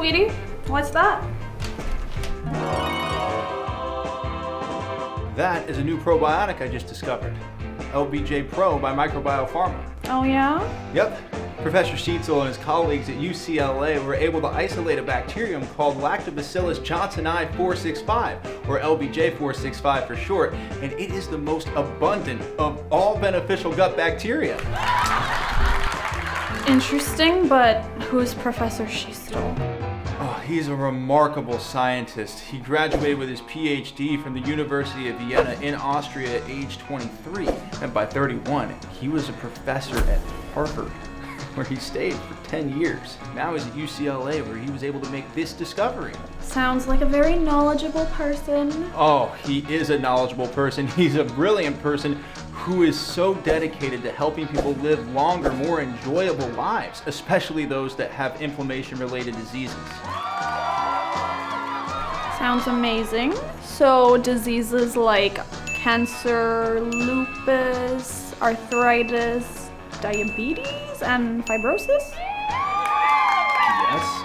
sweetie. What's that? That is a new probiotic I just discovered. LBJPro by Microbiome Pharma. Oh yeah? Yep. Professor Sheetzel and his colleagues at UCLA were able to isolate a bacterium called Lactobacillus johnsoni 465, or LBJ465 for short, and it is the most abundant of all beneficial gut bacteria. Interesting, but who's Professor Sheetzel? Oh, he's a remarkable scientist. He graduated with his PhD from the University of Vienna in Austria at age 23, and by 31, he was a professor at Harvard, where he stayed for 10 years. Now he's at UCLA, where he was able to make this discovery. Sounds like a very knowledgeable person. Oh, he is a knowledgeable person. He's a brilliant person who is so dedicated to helping people live longer, more enjoyable lives, especially those that have inflammation-related diseases. Sounds amazing. So diseases like cancer, lupus, arthritis, diabetes, and fibrosis? Yes,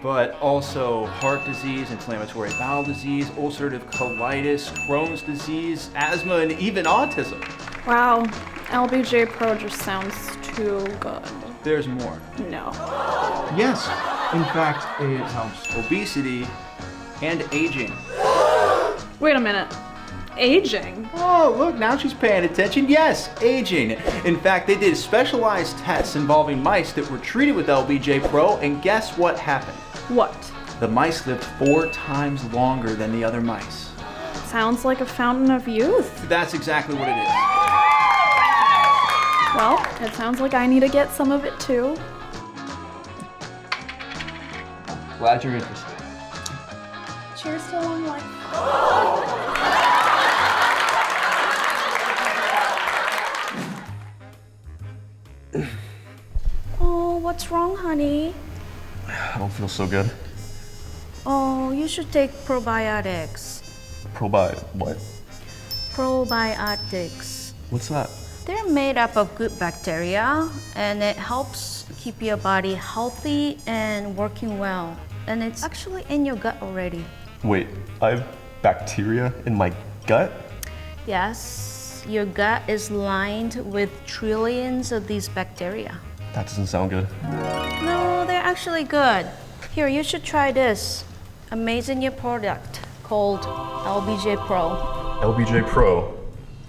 but also heart disease, inflammatory bowel disease, ulcerative colitis, Crohn's disease, asthma, and even autism. Wow, LBJPro just sounds too good. There's more. No. Yes, in fact, it helps obesity and aging. Wait a minute. Aging? Oh, look, now she's paying attention. Yes, aging. In fact, they did specialized tests involving mice that were treated with LBJPro, and guess what happened? What? The mice lived 4 times longer than the other mice. Sounds like a fountain of youth. That's exactly what it is. Well, it sounds like I need to get some of it too. Glad you're interested. Cheers to long life. Oh, what's wrong, honey? I don't feel so good. Oh, you should take probiotics. What? Probiotics. What's that? They're made up of good bacteria, and it helps keep your body healthy and working well. And it's actually in your gut already. Wait, I have bacteria in my gut? Yes, your gut is lined with trillions of these bacteria. That doesn't sound good. No, they're actually good. Here, you should try this amazing new product called LBJPro. LBJPro.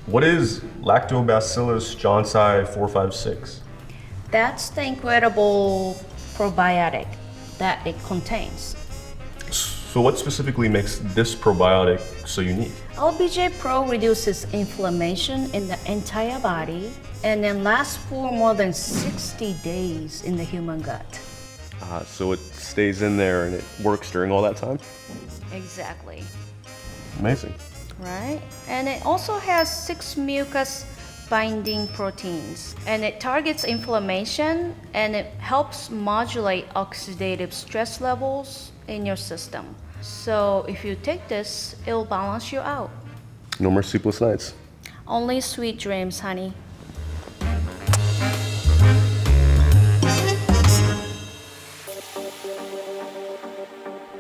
What is Lactobacillus johnsoni 456? That's the incredible probiotic that it contains. So what specifically makes this probiotic so unique? LBJPro reduces inflammation in the entire body and then lasts for more than 60 days in the human gut. So it stays in there and it works during all that time? Exactly. Amazing. Right? And it also has 6 mucus binding proteins, and it targets inflammation and it helps modulate oxidative stress levels in your system. So if you take this, it'll balance you out. No more sleepless nights. Only sweet dreams, honey.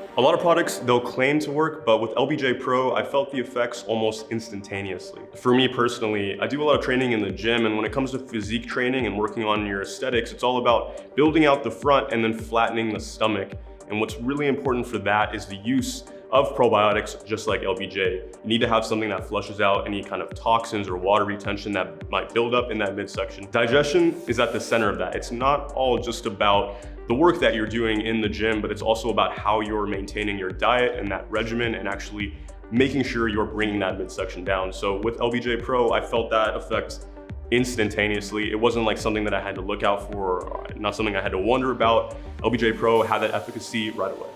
A lot of products, they'll claim to work, but with LBJPro, I felt the effects almost instantaneously. For me personally, I do a lot of training in the gym, and when it comes to physique training and working on your aesthetics, it's all about building out the front and then flattening the stomach. And what's really important for that is the use of probiotics, just like LBJ. You need to have something that flushes out any kind of toxins or water retention that might build up in that midsection. Digestion is at the center of that. It's not all just about the work that you're doing in the gym, but it's also about how you're maintaining your diet and that regimen and actually making sure you're bringing that midsection down. So with LBJPro, I felt that effect instantaneously. It wasn't like something that I had to look out for, or not something I had to wonder about. LBJPro had that efficacy right away.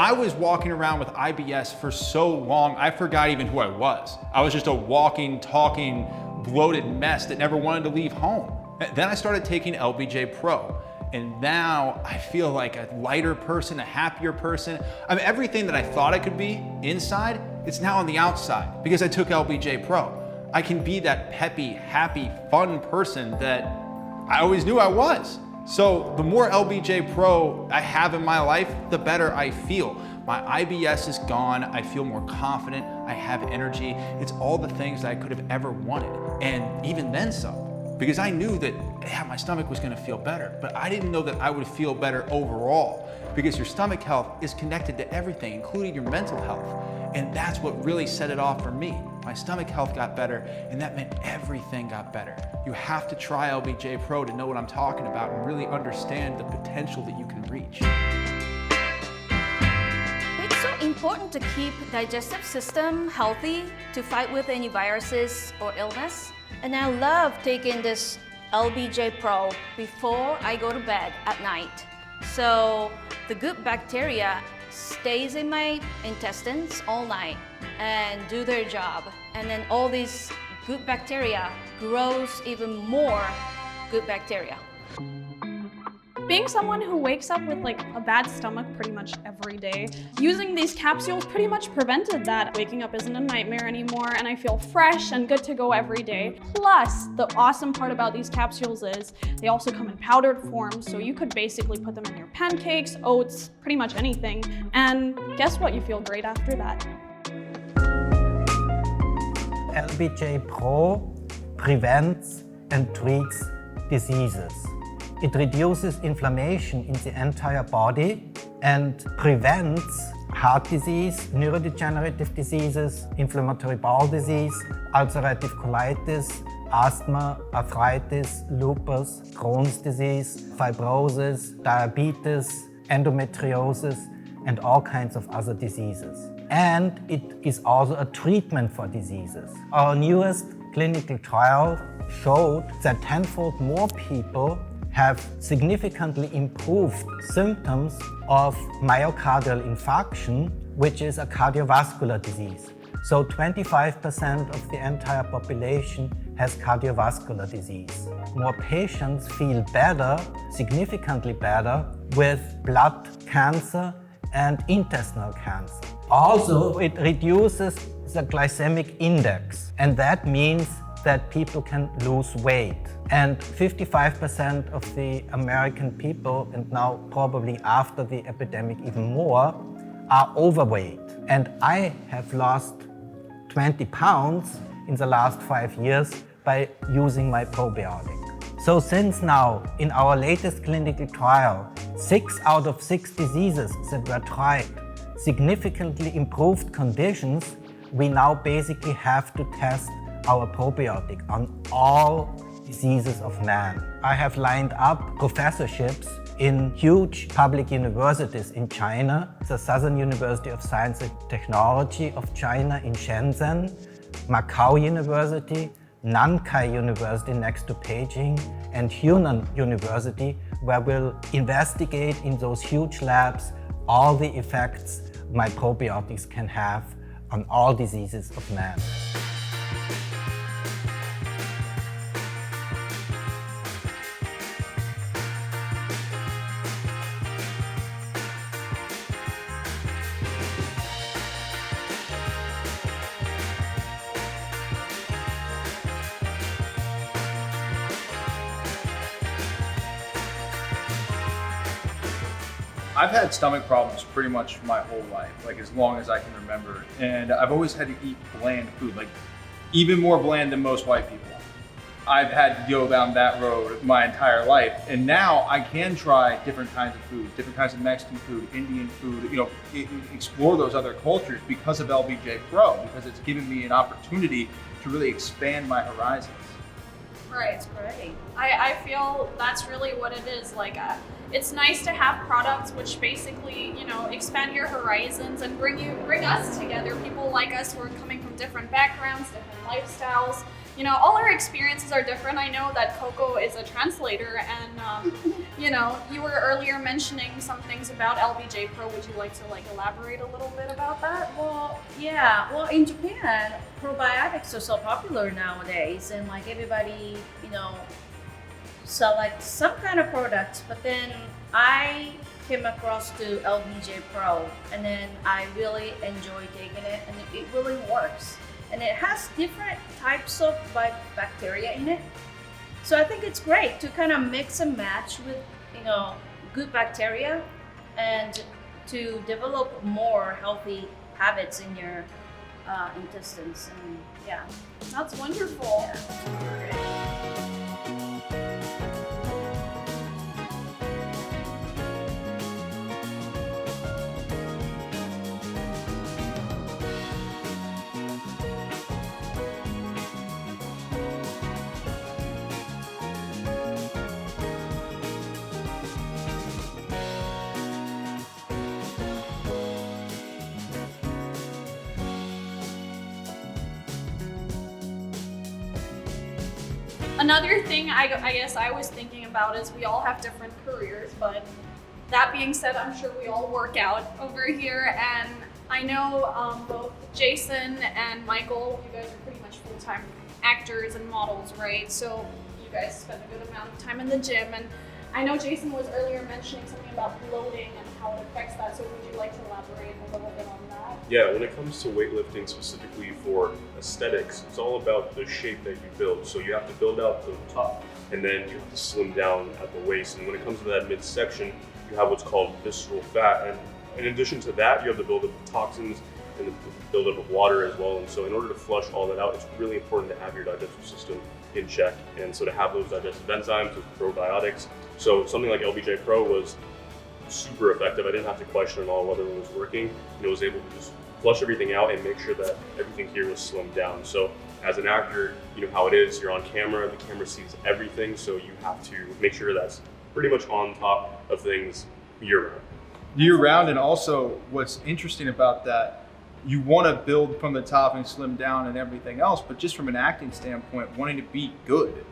I was walking around with IBS for so long, I forgot even who I was. I was just a walking, talking, bloated mess that never wanted to leave home. Then I started taking LBJPro, and now I feel like a lighter person, a happier person. I mean, everything that I thought I could be inside, it's now on the outside because I took LBJPro. I can be that peppy, happy, fun person that I always knew I was. So the more LBJ Pro I have in my life, the better I feel. My IBS is gone, I feel more confident, I have energy. It's all the things that I could have ever wanted, and even then some. Because I knew that, yeah, my stomach was gonna feel better, but I didn't know that I would feel better overall, because your stomach health is connected to everything, including your mental health. And that's what really set it off for me. My stomach health got better, and that meant everything got better. You have to try LBJ Pro to know what I'm talking about and really understand the potential that you can reach. It's so important to keep digestive system healthy to fight with any viruses or illness. And I love taking this LBJ Pro before I go to bed at night. So the good bacteria stays in my intestines all night and do their job. And then all these good bacteria grows even more good bacteria. Being someone who wakes up with like a bad stomach pretty much every day, using these capsules pretty much prevented that. Waking up isn't a nightmare anymore, and I feel fresh and good to go every day. Plus, the awesome part about these capsules is they also come in powdered form, so you could basically put them in your pancakes, oats, pretty much anything. And guess what? You feel great after that. LBJ Pro prevents and treats diseases. It reduces inflammation in the entire body and prevents heart disease, neurodegenerative diseases, inflammatory bowel disease, ulcerative colitis, asthma, arthritis, lupus, Crohn's disease, fibrosis, diabetes, endometriosis, and all kinds of other diseases. And it is also a treatment for diseases. Our newest clinical trial showed that tenfold more people have significantly improved symptoms of myocardial infarction, which is a cardiovascular disease. So 25% of the entire population has cardiovascular disease. More patients feel better, significantly better, with blood cancer and intestinal cancer. Also, it reduces the glycemic index, and that means that people can lose weight. And 55% of the American people, and now probably after the epidemic even more, are overweight. And I have lost 20 pounds in the last 5 years by using my probiotic. So since now, in our latest clinical trial, 6 out of 6 diseases that were tried significantly improved conditions, we now basically have to test our probiotic on all diseases of man. I have lined up professorships in huge public universities in China, the Southern University of Science and Technology of China in Shenzhen, Macau University, Nankai University next to Beijing, and Hunan University, where we'll investigate in those huge labs all the effects my probiotics can have on all diseases of man. I've had stomach problems pretty much my whole life, like as long as I can remember. And I've always had to eat bland food, like even more bland than most white people. I've had to go down that road my entire life. And now I can try different kinds of food, different kinds of Mexican food, Indian food, explore those other cultures because of LBJ Pro, because it's given me an opportunity to really expand my horizons. Right. It's great. I feel that's really what it is. It's nice to have products which basically, expand your horizons and bring us together. People like us who are coming from different backgrounds, different lifestyles. All our experiences are different. I know that Coco is a translator, and you were earlier mentioning some things about LBJ Pro. Would you like to elaborate a little bit about that? Well, yeah. Well, in Japan, probiotics are so popular nowadays, and everybody, select some kind of products. But then I came across to LBJ Pro, and then I really enjoy taking it, and it really works. And it has different types of bacteria in it. So I think it's great to kind of mix and match with, good bacteria and to develop more healthy habits in your intestines. And yeah, That's wonderful. Another thing I guess I was thinking about is we all have different careers, but that being said, I'm sure we all work out over here, and I know both Jason and Michael, you guys are pretty much full-time actors and models, right? So you guys spend a good amount of time in the gym, and I know Jason was earlier mentioning something about bloating and how it affects that, so would you like to elaborate a little bit on that? Yeah, when it comes to weightlifting specifically for aesthetics, it's all about the shape that you build. So you have to build out the top, and then you have to slim down at the waist. And when it comes to that midsection, you have what's called visceral fat. And in addition to that, you have the buildup of toxins and the buildup of water as well. And so in order to flush all that out, it's really important to have your digestive system in check. And so to have those digestive enzymes, those probiotics. So something like LBJPro was super effective. I didn't have to question at all whether it was working. It was able to just flush everything out and make sure that everything here was slimmed down. So as an actor, you know how it is, you're on camera, the camera sees everything, so you have to make sure that's pretty much on top of things year-round. Year-round, and also what's interesting about that, you want to build from the top and slim down and everything else, but just from an acting standpoint, wanting to be good,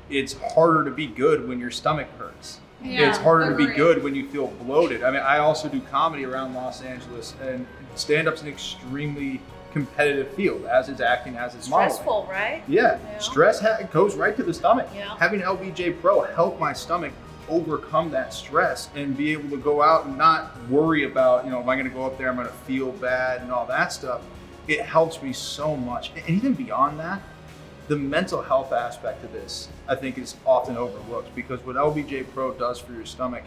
it's harder to be good when your stomach hurts. Yeah, it's harder to be agreed. good when you feel bloated. I mean, I also do comedy around Los Angeles, and stand-up's an extremely competitive field, as is acting, as is modeling. stressful, right? Yeah, Yeah. Stress goes right to the stomach. Yeah. Having LBJPro help my stomach overcome that stress and be able to go out and not worry about, am I gonna go up there, I'm gonna feel bad and all that stuff. It helps me so much. And even beyond that, the mental health aspect of this, I think, is often overlooked, because what LBJPro does for your stomach,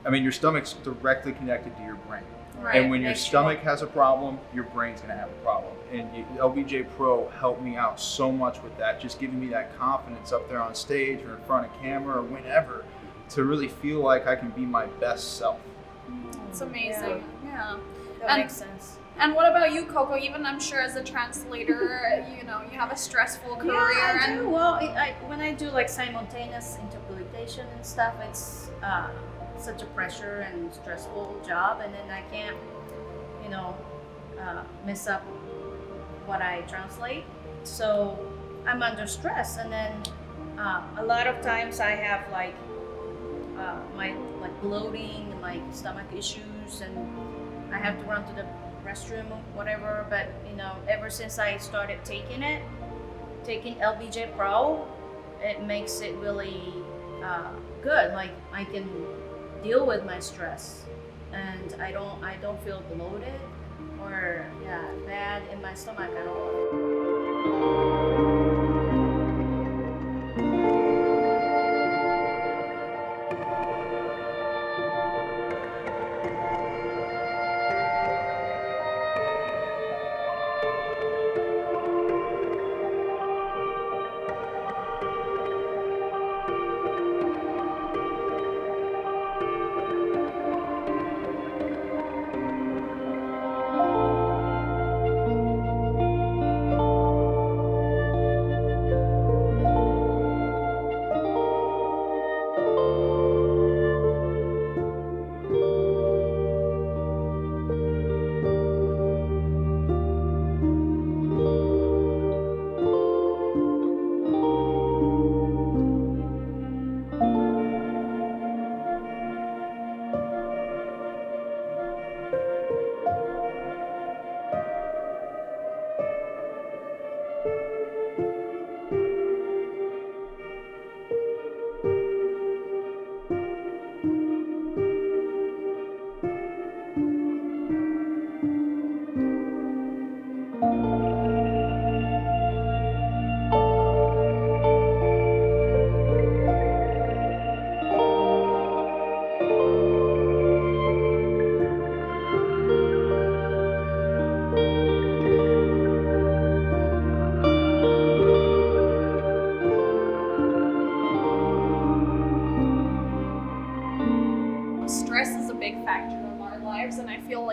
your stomach's directly connected to your brain. Right. And when your Makes stomach has a problem, your brain's gonna have a problem. And LBJPro helped me out so much with that, just giving me that confidence up there on stage or in front of camera or whenever, to really feel like I can be my best self. It's amazing. Yeah. That And- makes sense. And what about you, Coco? Even I'm sure as a translator, you have a stressful career. Yeah, I and do. Well, when I do like simultaneous interpretation and stuff, it's such a pressure and stressful job, and then I can't, mess up what I translate. So I'm under stress, and then a lot of times I have my bloating, like stomach issues, and I have to run to the restroom or whatever. But ever since I started taking LBJPro, it makes it really good. Like I can deal with my stress, and I don't feel bloated or bad in my stomach at all.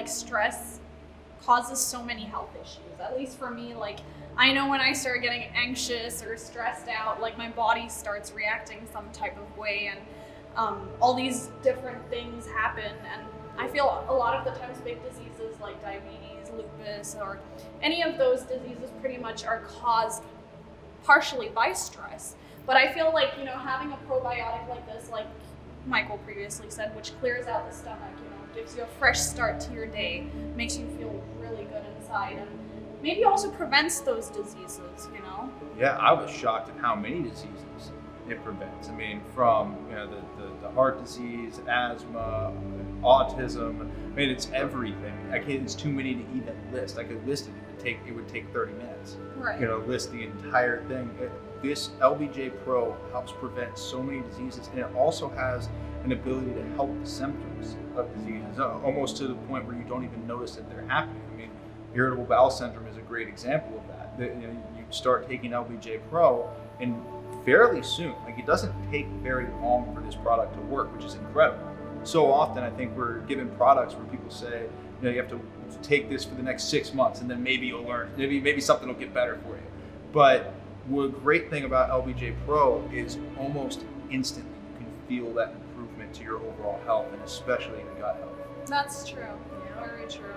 like stress causes so many health issues. At least for me, like I know when I start getting anxious or stressed out, like my body starts reacting some type of way, and all these different things happen. And I feel a lot of the times big diseases like diabetes, lupus, or any of those diseases pretty much are caused partially by stress. But I feel like, you know, having a probiotic like this, like Michael previously said, which clears out the stomach, you know, gives you a fresh start to your day, makes you feel really good inside, and maybe also prevents those diseases, you know? Yeah, I was shocked at how many diseases it prevents. I mean, from, you know, the heart disease, asthma, autism. I mean, it's everything. It's too many to even list. I could list it. It would take 30 minutes. Right. You know, list the entire thing. This LBJ Pro helps prevent so many diseases, and it also has an ability to help the symptoms of diseases, almost to the point where you don't even notice that they're happening. I mean, irritable bowel syndrome is a great example of that. You know, you start taking LBJ Pro, and fairly soon, like it doesn't take very long for this product to work, which is incredible. So often I think we're given products where people say, you know, you have to take this for the next 6 months and then maybe you'll learn, maybe something will get better for you. But the great thing about LBJ Pro is almost instantly you can feel that improvement to your overall health, and especially your gut health. That's true. Very true.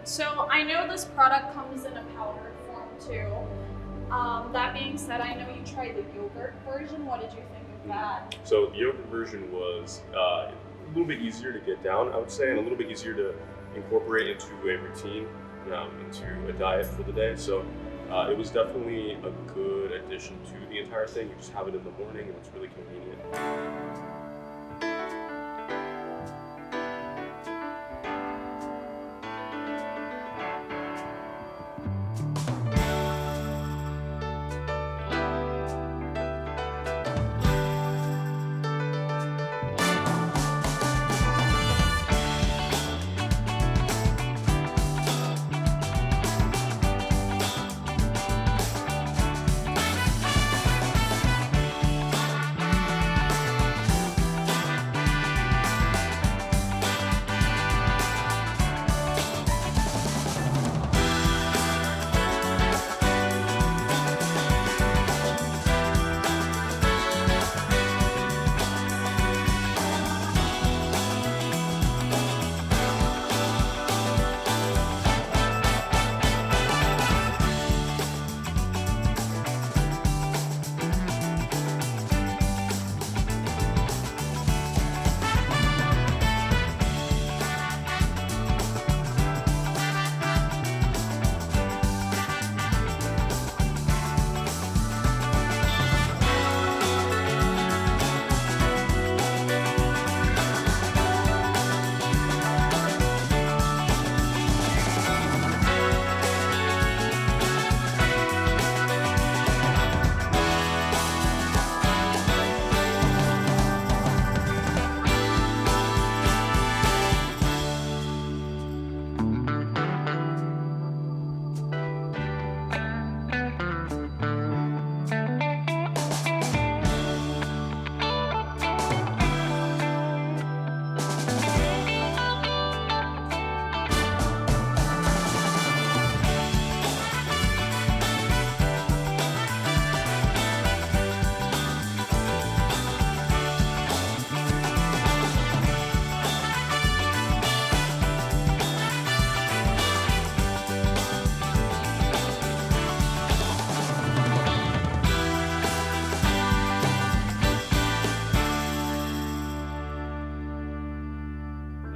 So I know this product comes in a powdered form too. That being said, I know you tried the yogurt version. What did you think of that? So the yogurt version was a little bit easier to get down, I would say, and a little bit easier to incorporate into a routine, into a diet for the day. So it was definitely a good addition to the entire thing. You just have it in the morning and it's really convenient.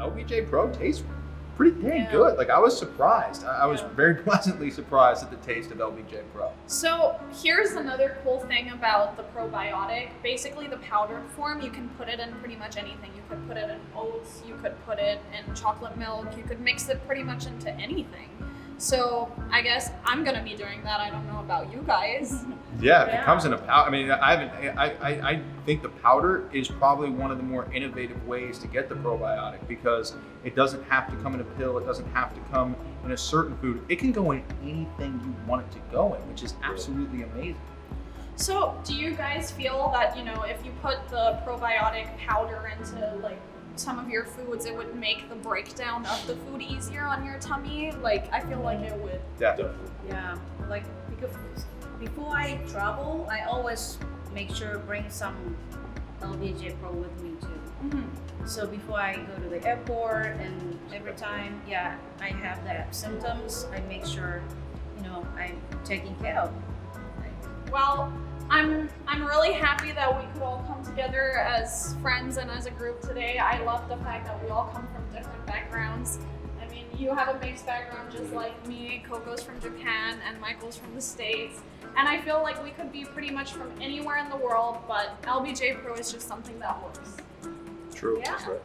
LBJ Pro tastes pretty dang good. Like, I was surprised. I was very pleasantly surprised at the taste of LBJ Pro. So here's another cool thing about the probiotic. Basically the powdered form, you can put it in pretty much anything. You could put it in oats, you could put it in chocolate milk, you could mix it pretty much into anything. So I guess I'm gonna be doing that. I don't know about you guys. Yeah, if it comes in a powder, I mean, I think the powder is probably one of the more innovative ways to get the probiotic, because it doesn't have to come in a pill, it doesn't have to come in a certain food. It can go in anything you want it to go in, which is absolutely amazing. So do you guys feel that, you know, if you put the probiotic powder into like some of your foods, it would make the breakdown of the food easier on your tummy. Like, I feel like it would. Definitely. Yeah, like because before I travel, I always make sure bring some LBJPro with me too. So before I go to the airport and every time, yeah, I have that symptoms, I make sure, you know, I'm taking care of. Well, I'm really happy that we could all come together as friends and as a group today. I love the fact that we all come from different backgrounds. I mean, you have a mixed background just like me. Coco's from Japan and Michael's from the States. And I feel like we could be pretty much from anywhere in the world, but LBJPro is just something that works. True. Yeah. That's right.